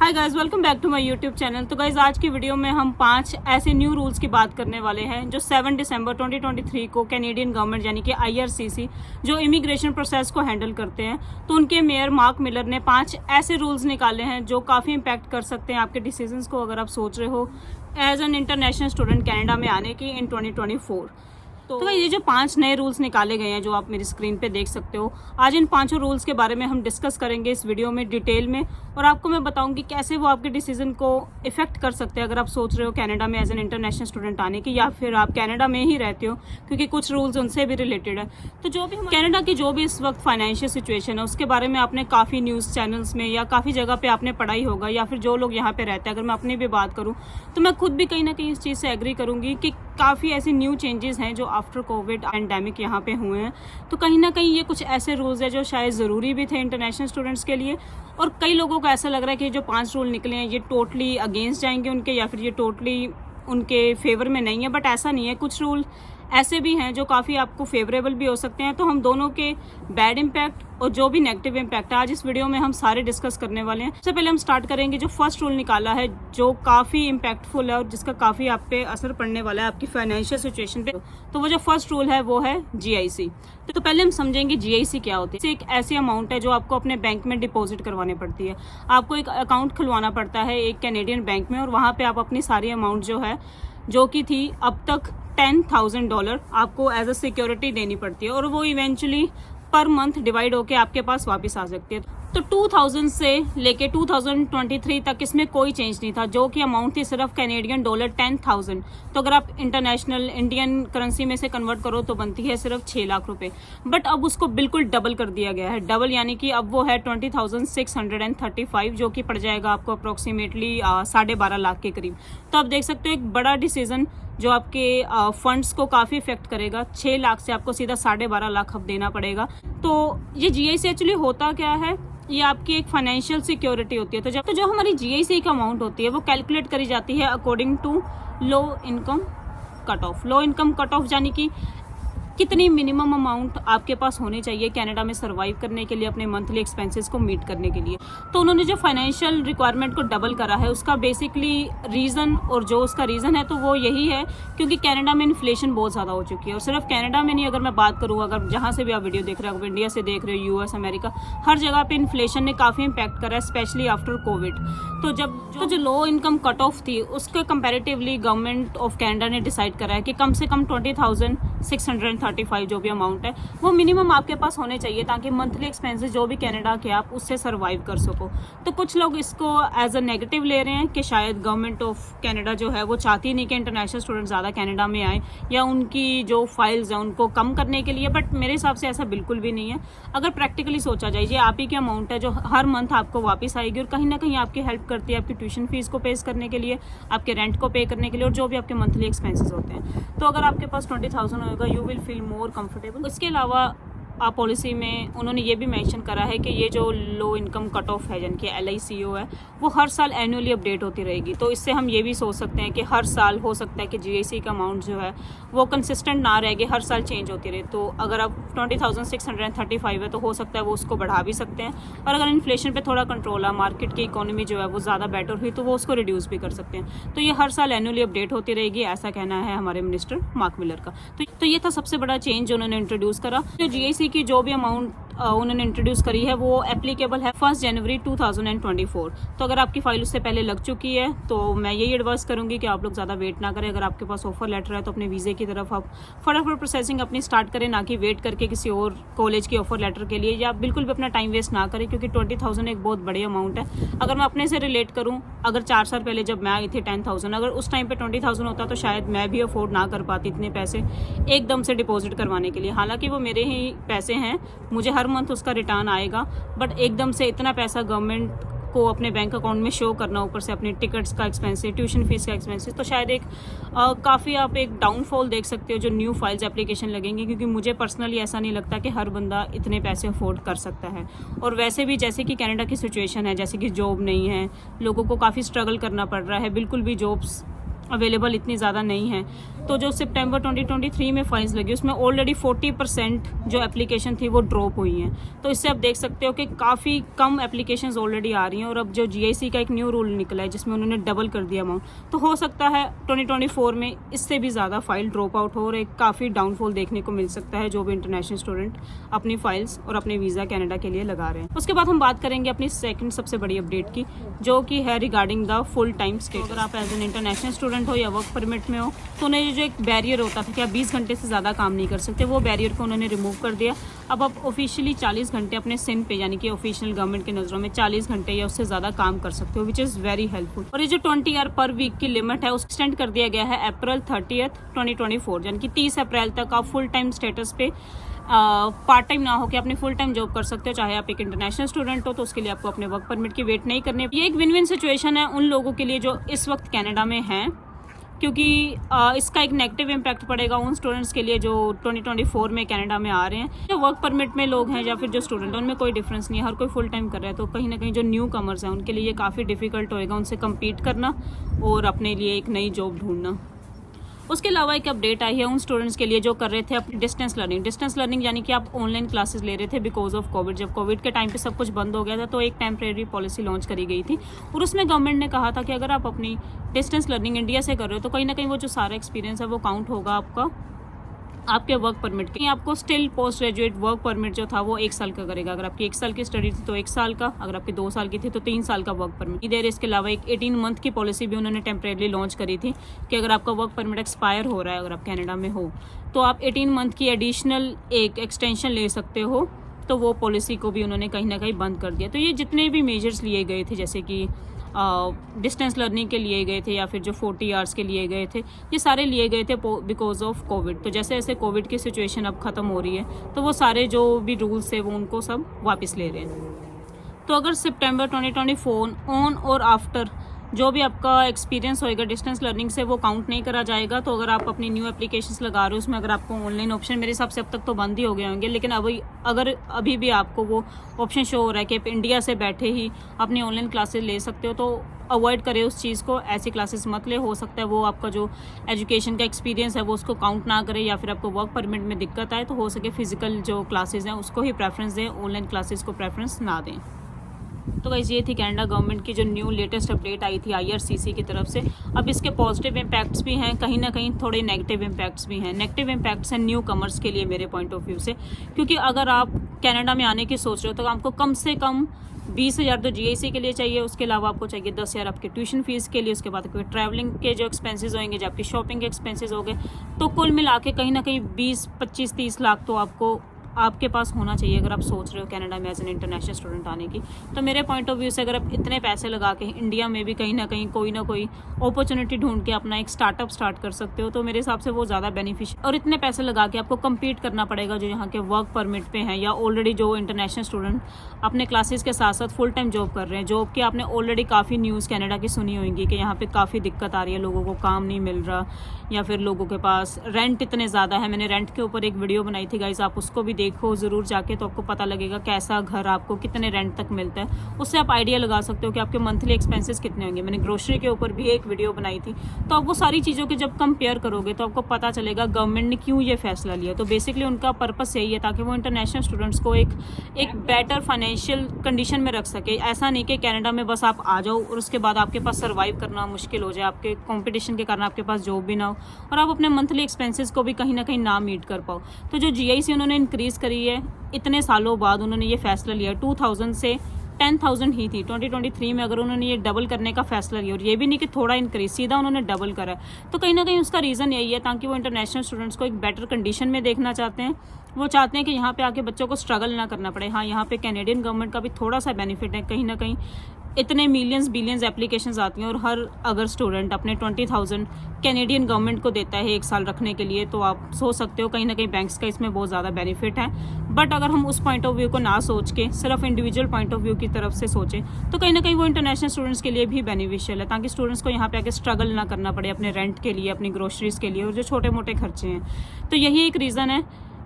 Hi guys, welcome back to my YouTube channel. तो guys, आज की वीडियो में हम 5 ऐसे न्यू रूल्स की बात करने वाले हैं जो 7 दिसंबर 2023 को कैनेडियन गवर्नमेंट यानी कि IRCC जो इमिग्रेशन प्रोसेस को हैंडल करते हैं, तो उनके मेयर मार्क मिलर ने 5 ऐसे रूल्स निकाले हैं जो काफ़ी इम्पैक्ट कर सकते हैं आपके डिसीजंस को, अगर आप सोच रहे हो as an international student Canada में आने की इन 2024। तो ये जो 5 नए रूल्स निकाले गए हैं जो आप मेरी स्क्रीन पे देख सकते हो, आज इन 5 रूल्स के बारे में हम डिस्कस करेंगे इस वीडियो में डिटेल में, और आपको मैं बताऊंगी कैसे वो आपके डिसीजन को इफेक्ट कर सकते हैं अगर आप सोच रहे हो कनाडा में एज एन इंटरनेशनल स्टूडेंट आने की, या फिर आप कनाडा में ही रहते हो, क्योंकि कुछ रूल्स उनसे भी रिलेटेड है। तो जो भी कनाडा की जो भी इस वक्त फाइनेंशियल सिचुएशन है उसके बारे में आपने काफ़ी न्यूज़ चैनल्स में या काफ़ी जगह पे आपने पढ़ाई होगा, या फिर जो लोग यहाँ पे रहते हैं, अगर मैं अपनी भी बात करूँ तो मैं खुद भी कहीं ना कहीं इस चीज़ से एग्री करूँगी कि काफ़ी ऐसे न्यू चेंजेस हैं जो आफ्टर कोविड पैंडेमिक यहाँ पे हुए हैं। तो कहीं ना कहीं ये कुछ ऐसे रूल्स हैं जो शायद ज़रूरी भी थे इंटरनेशनल स्टूडेंट्स के लिए, और कई लोगों को ऐसा लग रहा है कि जो 5 रूल निकले हैं ये टोटली अगेंस्ट जाएंगे उनके, या फिर ये टोटली उनके फेवर में नहीं है। बट ऐसा नहीं है, कुछ रूल ऐसे भी हैं जो काफ़ी आपको फेवरेबल भी हो सकते हैं। तो हम दोनों के बैड इम्पैक्ट और जो भी नेगेटिव इम्पैक्ट है आज इस वीडियो में हम सारे डिस्कस करने वाले हैं। सबसे पहले हम स्टार्ट करेंगे जो फर्स्ट रूल निकाला है जो काफ़ी इम्पैक्टफुल है और जिसका काफ़ी आप पे असर पड़ने वाला है आपकी फाइनेंशियल सिचुएशन पे। तो वो जो फर्स्ट रूल है वो है GIC। तो पहले हम समझेंगे GIC क्या होती है। एक ऐसी अमाउंट है जो आपको अपने बैंक में डिपॉजिट करवानी पड़ती है। आपको एक अकाउंट खुलवाना पड़ता है एक कैनेडियन बैंक में, और वहाँ पे आप अपनी सारी अमाउंट जो कि थी अब तक $10,000 आपको एज अ सिक्योरिटी देनी पड़ती है, और वो इवेंचुअली पर मंथ डिवाइड होके आपके पास वापस आ सकती है। तो 2000 से लेके 2023 तक इसमें कोई चेंज नहीं था, जो कि अमाउंट थी सिर्फ कैनेडियन डॉलर 10,000। तो अगर आप इंटरनेशनल इंडियन करेंसी में से कन्वर्ट करो तो बनती है सिर्फ 6 लाख रुपए। बट अब उसको बिल्कुल डबल कर दिया गया है। डबल यानी कि अब वो है 20,635, जो कि पड़ जाएगा आपको अप्रोक्सीमेटली 12.5 लाख के करीब। तो आप देख सकते हो एक बड़ा डिसीजन जो आपके फंड्स को काफ़ी इफेक्ट करेगा। 6 लाख से आपको सीधा 12.5 लाख अब देना पड़ेगा। तो ये GIC एक्चुअली होता क्या है, ये आपकी एक फाइनेंशियल सिक्योरिटी होती है। तो जो हमारी GIC की अमाउंट होती है वो कैलकुलेट करी जाती है according to low income cut off. Low income cut off यानी कि कितनी मिनिमम अमाउंट आपके पास होनी चाहिए कनाडा में सर्वाइव करने के लिए, अपने मंथली एक्सपेंसेस को मीट करने के लिए। तो उन्होंने जो फाइनेंशियल रिक्वायरमेंट को डबल करा है उसका बेसिकली रीज़न, और जो उसका रीज़न है तो वो यही है क्योंकि कनाडा में इन्फ्लेशन बहुत ज़्यादा हो चुकी है। और सिर्फ कनाडा में नहीं, अगर मैं बात करूँ, अगर जहाँ से भी आप वीडियो देख रहे हो, इंडिया से देख रहे हो, US अमेरिका, हर जगह पर इन्फ्लेशन ने काफ़ी इम्पैक्ट करा है, स्पेशली आफ्टर कोविड। तो जो लो इनकम कट ऑफ थी उसके कंपेरेटिवली गवर्नमेंट ऑफ कनाडा ने डिसाइड करा है कि कम से कम 20,635 जो भी अमाउंट है वो मिनिमम आपके पास होने चाहिए, ताकि मंथली एक्सपेंसेस जो भी कनाडा के आप उससे सर्वाइव कर सको। तो कुछ लोग इसको एज अ नेगेटिव ले रहे हैं कि शायद गवर्नमेंट ऑफ कनाडा जो है वो चाहती नहीं कि इंटरनेशनल स्टूडेंट ज़्यादा कनाडा में आए, या उनकी जो फाइल्स हैं उनको कम करने के लिए। बट मेरे हिसाब से ऐसा बिल्कुल भी नहीं है। अगर प्रैक्टिकली सोचा जाए, ये आप ही की अमाउंट है जो हर मंथ आपको वापस आएगी, और कहीं ना कहीं आपकी हेल्प करती है आपकी ट्यूशन फीस को पे करने के लिए, आपके रेंट को पे करने के लिए, और जो भी आपके मंथली एक्सपेंसेस होते हैं। तो अगर आपके पास 20,000 होगा, you will feel more comfortable. इसके अलावा पॉलिसी में उन्होंने ये भी मेंशन करा है कि ये जो लो इनकम कट ऑफ है यानी कि LICO है वो हर साल एनुअली अपडेट होती रहेगी। तो इससे हम ये भी सोच सकते हैं कि हर साल हो सकता है कि GIC का अमाउंट जो है वो कंसिस्टेंट ना रहेगी, हर साल चेंज होती रहे। तो अगर अब 20,635 है तो हो सकता है वो उसको बढ़ा भी सकते हैं, और अगर इन्फ्लेशन पे थोड़ा कंट्रोल है, मार्केट की इकोनॉमी जो है वो ज़्यादा बेटर हुई तो वो उसको रिड्यूस भी कर सकते हैं। तो ये हर साल एनुअली अपडेट होती रहेगी, ऐसा कहना है हमारे मिनिस्टर मार्क मिलर का। तो ये था सबसे बड़ा चेंज जो उन्होंने इंट्रोड्यूस करा। जो GIC की जो भी अमाउंट उन्होंने इंट्रोड्यूस करी है वो एप्लीकेबल है 1 जनवरी 2024। तो अगर आपकी फाइल उससे पहले लग चुकी है तो मैं यही एडवाइस करूंगी कि आप लोग ज़्यादा वेट ना करें। अगर आपके पास ऑफर लेटर है तो अपने वीज़े की तरफ आप फटाफट प्रोसेसिंग अपनी स्टार्ट करें, ना कि वेट करके किसी और कॉलेज की ऑफर लेटर के लिए, या बिल्कुल भी अपना टाइम वेस्ट ना करें, क्योंकि 20,000 एक बहुत बड़ी अमाउंट है। अगर मैं अपने से रिलेट करूँ, अगर 4 साल पहले जब मैं आई थी 10,000, अगर उस टाइम पर 20,000 होता तो शायद मैं भी अफोर्ड ना कर पाती इतने पैसे एकदम से डिपॉजिट करवाने के लिए। हालांकि वो मेरे ही पैसे हैं, मुझे हर मंथ उसका रिटर्न आएगा, बट एकदम से इतना पैसा गवर्नमेंट को अपने बैंक अकाउंट में शो करना, ऊपर से अपने टिकट्स का एक्सपेंसेस, ट्यूशन फीस का एक्सपेंसेस, तो शायद काफ़ी आप एक डाउनफॉल देख सकते हो जो न्यू फाइल्स एप्लीकेशन लगेंगे। क्योंकि मुझे पर्सनली ऐसा नहीं लगता कि हर बंदा इतने पैसे अफोर्ड कर सकता है। और वैसे भी जैसे कि कनाडा की सिचुएशन है, जैसे कि जॉब नहीं है, लोगों को काफ़ी स्ट्रगल करना पड़ रहा है, बिल्कुल भी जॉब्स अवेलेबल इतनी ज़्यादा नहीं है। तो जो सितंबर 2023 में फाइन्स लगी उसमें ऑलरेडी 40% जो एप्लीकेशन थी वो ड्रॉप हुई हैं। तो इससे आप देख सकते हो कि काफ़ी कम एप्लीकेशंस ऑलरेडी आ रही हैं। और अब जो GIC का एक न्यू रूल निकला है जिसमें उन्होंने डबल कर दिया अमाउंट, तो हो सकता है 2024 में इससे भी ज़्यादा फाइल ड्रॉप आउट हो और एक काफ़ी डाउनफॉल देखने को मिल सकता है जो भी इंटरनेशनल स्टूडेंट अपनी फाइल्स और अपने वीज़ा कनाडा के लिए लगा रहे हैं। उसके बाद हम बात करेंगे अपनी सेकंड सबसे बड़ी अपडेट की, जो कि है regarding the full time status. अगर आप एज एन इंटरनेशनल स्टूडेंट हो या वर्क परमिट में हो तो उन्हें जो एक बैरियर होता था कि आप 20 घंटे से ज़्यादा काम नहीं कर सकते, वो बैरियर को उन्होंने रिमूव कर दिया। अब आप ऑफिशियली 40 घंटे अपने सिन पे, यानी कि ऑफिशियल गवर्नमेंट की नज़रों में 40 घंटे या उससे ज़्यादा काम कर सकते हो, विच इज़ वेरी हेल्पफुल। और ये जो 20 आवर पर वीक की लिमिट है उसको एक्सटेंड कर दिया गया है अप्रैल 30, 2024, यानी कि 30 अप्रैल तक आप फुल टाइम स्टेटस पे पार्ट टाइम ना हो के अपनी फुल टाइम जॉब कर सकते हो। चाहे आप एक इंटरनेशनल स्टूडेंट हो तो उसके लिए आपको अपने वर्क परमिट की वेट नहीं करनी। ये एक विन विन सिचुएशन है उन लोगों के लिए जो इस वक्त कनाडा में हैं, क्योंकि इसका एक नेगेटिव इम्पैक्ट पड़ेगा उन स्टूडेंट्स के लिए जो 2024 में कनाडा में आ रहे हैं। जो वर्क परमिट में लोग हैं या फिर जो स्टूडेंट हैं उनमें कोई डिफरेंस नहीं है, हर कोई फुल टाइम कर रहा है। तो कहीं ना कहीं जो न्यू कमर्स हैं उनके लिए ये काफ़ी डिफिकल्ट होएगा उनसे कम्पीट करना और अपने लिए एक नई जॉब ढूंढना। उसके अलावा एक अपडेट आई है उन स्टूडेंट्स के लिए जो कर रहे थे अपनी डिस्टेंस लर्निंग यानी कि आप ऑनलाइन क्लासेस ले रहे थे बिकॉज ऑफ कोविड। जब कोविड के टाइम पे सब कुछ बंद हो गया था तो एक टेम्परेरी पॉलिसी लॉन्च करी गई थी और उसमें गवर्नमेंट ने कहा था कि अगर आप अपनी डिस्टेंस लर्निंग इंडिया से कर रहे हो तो कहीं ना कहीं वो जो सारा एक्सपीरियंस है वो काउंट होगा आपके वर्क परमिट के। आपको still post graduate work permit जो था वो 1 साल का करेगा। अगर आपकी 1 साल की स्टडी थी तो 1 साल का, अगर आपकी 2 साल की थी तो 3 साल का वर्क परमिट इधर। इसके अलावा एक 18 मंथ की पॉलिसी भी उन्होंने टेम्परेरी लॉन्च करी थी कि अगर आपका वर्क परमिट एक्सपायर हो रहा है, अगर आप कनाडा में हो तो आप 18 मंथ की एडिशनल एक एक्सटेंशन ले सकते हो। तो वो पॉलिसी को भी उन्होंने कहीं ना कहीं बंद कर दिया। तो ये जितने भी मेजर्स लिए गए थे, जैसे कि डिस्टेंस लर्निंग के लिए गए थे या फिर जो 40 आवर्स के लिए गए थे, ये सारे लिए गए थे बिकॉज ऑफ कोविड। तो जैसे जैसे कोविड की सिचुएशन अब ख़त्म हो रही है तो वो सारे जो भी रूल्स थे वो उनको सब वापस ले रहे हैं। तो अगर सितंबर 2024 ऑन और आफ्टर जो भी आपका एक्सपीरियंस होएगा डिस्टेंस लर्निंग से वो काउंट नहीं करा जाएगा। तो अगर आप अपनी न्यू एप्लीकेशंस लगा रहे हो उसमें अगर आपको ऑनलाइन ऑप्शन, मेरे हिसाब से अब तक तो बंद ही हो गए होंगे, लेकिन अभी भी आपको वो ऑप्शन शो हो रहा है कि आप इंडिया से बैठे ही अपनी ऑनलाइन क्लासेस ले सकते हो, तो अवॉइड करें उस चीज़ को, ऐसी क्लासेस मत ले। हो सकता है वो आपका जो एजुकेशन का एक्सपीरियंस है वो उसको काउंट ना करे या फिर आपको वर्क परमिट में दिक्कत आए तो हो सके फिजिकल जो क्लासेस हैं उसको ही प्रेफरेंस दें, ऑनलाइन क्लासेस को प्रेफरेंस ना दें। तो गाइस ये थी कनाडा गवर्नमेंट की जो न्यू लेटेस्ट अपडेट आई थी IRCC की तरफ से। अब इसके पॉजिटिव इम्पैक्ट्स भी हैं, कहीं ना कहीं थोड़े नेगेटिव इम्पैक्ट्स भी हैं। नेगेटिव इम्पैक्ट्स हैं न्यू कमर्स के लिए मेरे पॉइंट ऑफ व्यू से, क्योंकि अगर आप कनाडा में आने की सोच रहे हो तो आपको कम से कम 20,000 तो GIC के लिए चाहिए। उसके अलावा आपको चाहिए 10,000 आपके ट्यूशन फीस के लिए। उसके बाद आपके ट्रैवलिंग के जो एक्सपेंसेस होंगे, जो आपकी शॉपिंग के एक्सपेंसेस हो गए, तो कुल मिला के कहीं ना कहीं 20, 25, 30 लाख तो आपके पास होना चाहिए अगर आप सोच रहे हो कनाडा में एज एन इंटरनेशनल स्टूडेंट आने की। तो मेरे पॉइंट ऑफ व्यू से अगर आप इतने पैसे लगा के इंडिया में भी कहीं ना कहीं कोई ना कोई अपॉर्चुनिटी ढूंढ के अपना एक स्टार्टअप स्टार्ट कर सकते हो तो मेरे हिसाब से वो ज़्यादा बेनिफिशियल। और इतने पैसे लगा के आपको कम्पीट करना पड़ेगा जो यहाँ के वर्क परमिट पे हैं या ऑलरेडी जो इंटरनेशनल स्टूडेंट अपने क्लासेस के साथ साथ फुल टाइम जॉब कर रहे हैं। जॉब की आपने ऑलरेडी काफ़ी न्यूज़ कनाडा की सुनी होगी कि यहाँ पे काफ़ी दिक्कत आ रही है, लोगों को काम नहीं मिल रहा या फिर लोगों के पास रेंट इतने ज़्यादा है। मैंने रेंट के ऊपर एक वीडियो बनाई थी गाइस, आप उसको भी देखो ज़रूर जाके, तो आपको पता लगेगा कैसा घर आपको कितने रेंट तक मिलता है। उससे आप आइडिया लगा सकते हो कि आपके मंथली एक्सपेंसेस कितने होंगे। मैंने ग्रोसरी के ऊपर भी एक वीडियो बनाई थी। तो आप वो सारी चीज़ों के जब कंपेयर करोगे तो आपको पता चलेगा गवर्नमेंट ने क्यों ये फैसला लिया। तो बेसिकली उनका पर्पस यही है ताकि वो इंटरनेशनल स्टूडेंट्स को एक बेटर फाइनेंशियल कंडीशन में रख सके। ऐसा नहीं कि कनाडा में बस आप आ जाओ और उसके बाद आपके पास सर्वाइव करना मुश्किल हो जाए, आपके कंपटीशन के कारण आपके पास जॉब भी ना हो और आप अपने मंथली एक्सपेंसेस को भी कहीं ना कहीं ना मीट कर पाओ। तो जो GIC उन्होंने इंक्रीज़ करी है इतने सालों बाद उन्होंने ये फैसला लिया। 2000 से 10,000 ही थी 2023 में, अगर उन्होंने ये डबल करने का फैसला लिया और ये भी नहीं कि थोड़ा इंक्रीज, सीधा उन्होंने डबल करा, तो कहीं ना कहीं उसका रीज़न यही है ताकि वो इंटरनेशनल स्टूडेंट्स को एक बेटर कंडीशन में देखना चाहते हैं। वो चाहते हैं कि यहाँ पे आके बच्चों को स्ट्रगल ना करना पड़े। हाँ, यहाँ पे कैनेडियन गवर्नमेंट का भी थोड़ा सा बेनिफिट है, कहीं ना कहीं इतने मिलियंस बिलियंस एप्लीकेशंस आती हैं और हर अगर स्टूडेंट अपने 20,000 कैनेडियन गवर्नमेंट को देता है 1 साल रखने के लिए, तो आप सोच सकते हो कहीं ना कहीं बैंक्स का इसमें बहुत ज़्यादा बेनिफिट है। बट अगर हम उस पॉइंट ऑफ व्यू को ना सोच के सिर्फ इंडिविजुअल पॉइंट ऑफ व्यू की तरफ से सोचें तो कहीं ना कहीं वो इंटरनेशनल स्टूडेंट्स के लिए भी बेनिफिशियल है ताकि स्टूडेंट्स को यहाँ पे आके स्ट्रगल ना करना पड़े अपने रेंट के लिए, अपनी ग्रोसरीज के लिए और जो छोटे मोटे खर्चे हैं। तो यही एक रीज़न है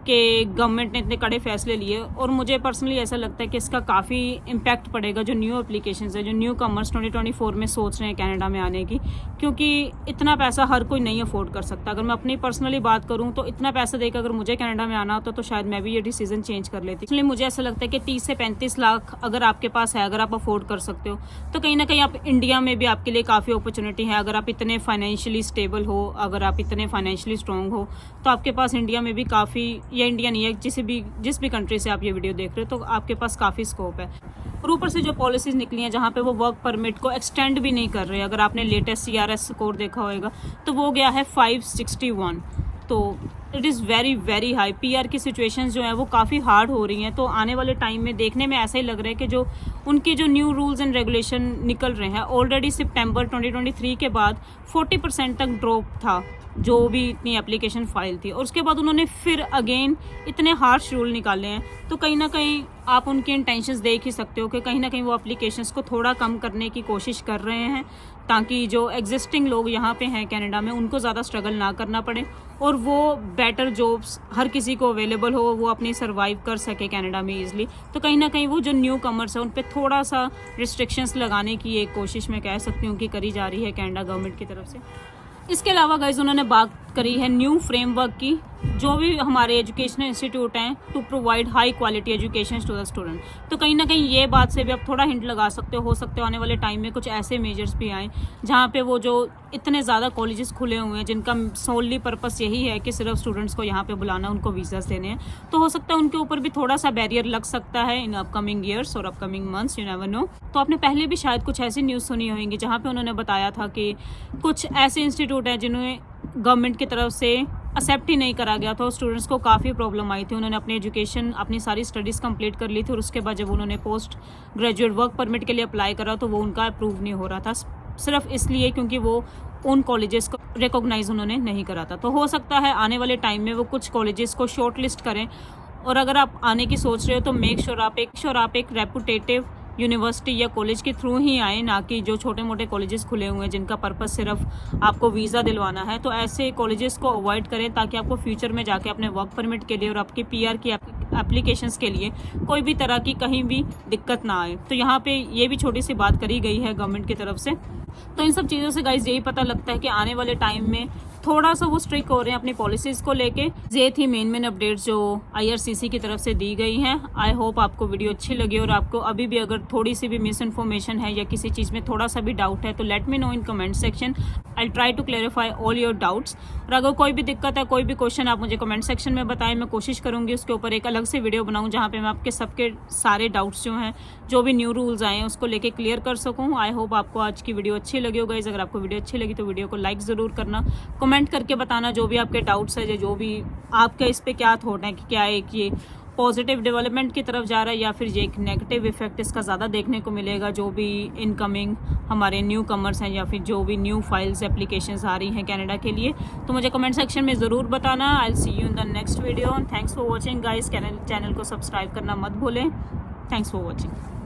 कि गवर्नमेंट ने इतने कड़े फैसले लिए, और मुझे पर्सनली ऐसा लगता है कि इसका काफ़ी इम्पैक्ट पड़ेगा जो न्यू एप्लीकेशंस है, जो न्यू कमर्स 2024 में सोच रहे हैं कनाडा में आने की, क्योंकि इतना पैसा हर कोई नहीं अफोर्ड कर सकता। अगर मैं अपनी पर्सनली बात करूं तो इतना पैसा देकर अगर मुझे कनाडा में आना होता तो शायद मैं भी ये डिसीजन चेंज कर लेती। इसलिए मुझे ऐसा लगता है कि 30 से 35 लाख अगर आपके पास है, अगर आप अफोर्ड कर सकते हो, तो कहीं ना कहीं आप इंडिया में भी आपके लिए काफ़ी अपॉर्चुनिटी है। अगर आप इतने फाइनेंशियली स्टेबल हो, अगर आप इतने फाइनेंशियली स्ट्रॉन्ग हो, तो आपके पास इंडिया में भी काफ़ी, या इंडिया नहीं है, जिस भी कंट्री से आप ये वीडियो देख रहे हो, तो आपके पास काफ़ी स्कोप है। और ऊपर से जो पॉलिसीज़ निकली हैं जहाँ पे वो वर्क परमिट को एक्सटेंड भी नहीं कर रहे, अगर आपने लेटेस्ट CRS स्कोर देखा होगा तो वो गया है 561, तो it is very very high. PR की सिचुएशंस जो है वो काफ़ी हार्ड हो रही हैं। तो आने वाले टाइम में देखने में ऐसा ही लग रहा है कि जो उनके जो न्यू रूल्स एंड रेगुलेशन निकल रहे हैं, ऑलरेडी सितंबर 2023 के बाद 40% तक ड्रॉप था जो भी इतनी एप्लीकेशन फाइल थी, और उसके बाद उन्होंने फिर अगेन इतने हार्श रूल निकाले हैं। तो कहीं ना कहीं आप उनके इंटेंशंस देख ही सकते हो कि कहीं ना कहीं वो एप्लीकेशंस को थोड़ा कम करने की कोशिश कर रहे हैं, ताकि जो एग्जिस्टिंग लोग यहाँ पे हैं कनाडा में उनको ज़्यादा स्ट्रगल ना करना पड़े, और वो बेटर जॉब्स हर किसी को अवेलेबल हो, वो अपनी सर्वाइव कर सके कनाडा में ईजिली। तो कहीं ना कहीं वो जो न्यू कमर्स है उन पर थोड़ा सा रिस्ट्रिक्शंस लगाने की एक कोशिश मैं कह सकती हूँ कि करी जा रही है कनाडा गवर्नमेंट की तरफ से। इसके अलावा गाइज उन्होंने बात करी है न्यू फ्रेमवर्क की, जो भी हमारे एजुकेशनल इंस्टीट्यूट हैं to provide high quality education to the student. तो कहीं ना कहीं ये बात से भी आप थोड़ा हिंट लगा सकते हो सकते हो आने वाले टाइम में कुछ ऐसे मेजर्स भी आए जहाँ पे वो जो इतने ज़्यादा कॉलेजेस खुले हुए हैं जिनका सोनली पर्पस यही है कि सिर्फ स्टूडेंट्स को यहाँ पे बुलाना, उनको वीज़ास देने हैं, तो हो सकता है उनके ऊपर भी थोड़ा सा बैरियर लग सकता है इन अपकमिंग ईयर्स और upcoming months, you never know. तो आपने पहले भी शायद कुछ ऐसी न्यूज़ सुनी होंगी जहाँ पे उन्होंने बताया था कि कुछ ऐसे इंस्टीट्यूट हैं जिन्हें गवर्नमेंट की तरफ से एक्सेप्ट ही नहीं करा गया था, और स्टूडेंट्स को काफ़ी प्रॉब्लम आई थी। उन्होंने अपनी एजुकेशन, अपनी सारी स्टडीज़ कंप्लीट कर ली थी, और उसके बाद जब उन्होंने पोस्ट ग्रेजुएट वर्क परमिट के लिए अप्लाई करा तो वो उनका अप्रूव नहीं हो रहा था, सिर्फ इसलिए क्योंकि वो उन कॉलेजेस को रिकॉग्नाइज उन्होंने नहीं करा था। तो हो सकता है आने वाले टाइम में वो कुछ कॉलेजेस को शॉर्ट लिस्ट करें, और अगर आप आने की सोच रहे हो तो मेक श्योर आप एक रेपुटेटिव यूनिवर्सिटी या कॉलेज के थ्रू ही आए, ना कि जो छोटे मोटे कॉलेजेस खुले हुए हैं जिनका पर्पस सिर्फ आपको वीज़ा दिलवाना है। तो ऐसे कॉलेजेस को अवॉइड करें ताकि आपको फ्यूचर में जाके अपने वर्क परमिट के लिए और आपकी PR की एप्लीकेशंस के लिए कोई भी तरह की कहीं भी दिक्कत ना आए। तो यहाँ पे ये भी छोटी सी बात करी गई है गवर्नमेंट की तरफ से। तो इन सब चीज़ों से गाइज यही पता लगता है कि आने वाले टाइम में थोड़ा सा वो स्ट्रिक्ट हो रहे हैं अपनी पॉलिसीज़ को लेके। ये थी मेन अपडेट्स जो IRCC की तरफ से दी गई हैं। आई होप आपको वीडियो अच्छी लगी, और आपको अभी भी अगर थोड़ी सी भी मिस इन्फॉर्मेशन है या किसी चीज़ में थोड़ा सा भी डाउट है तो let me know in comment section. I try to clarify all your doubts. और अगर कोई भी दिक्कत है, कोई भी क्वेश्चन, आप मुझे कमेंट सेक्शन में बताएं। मैं कोशिश करूँगी उसके ऊपर एक अलग से वीडियो बनाऊँ जहाँ पे मैं आपके सबके सारे डाउट्स जो हैं, जो भी न्यू रूल्स आए हैं उसको लेके क्लियर कर सकूँ। आई होप आपको आज की वीडियो अच्छी लगी हो गाइज। अगर आपको वीडियो अच्छी लगी तो वीडियो को लाइक ज़रूर करना, कमेंट करके बताना जो भी आपके डाउट्स है, जो भी आपका इस पे क्या थॉट है कि क्या एक ये पॉजिटिव डेवलपमेंट की तरफ जा रहा है या फिर ये एक नेगेटिव इफेक्ट इसका ज़्यादा देखने को मिलेगा जो भी इनकमिंग हमारे न्यू कमर्स हैं या फिर जो भी न्यू फाइल्स एप्लीकेशंस आ रही हैं कनाडा के लिए। तो मुझे कमेंट सेक्शन में ज़रूर बताना। I will see you in the next video. Thanks for watching guys. Channel को सब्सक्राइब करना मत भूलें। Thanks for watching.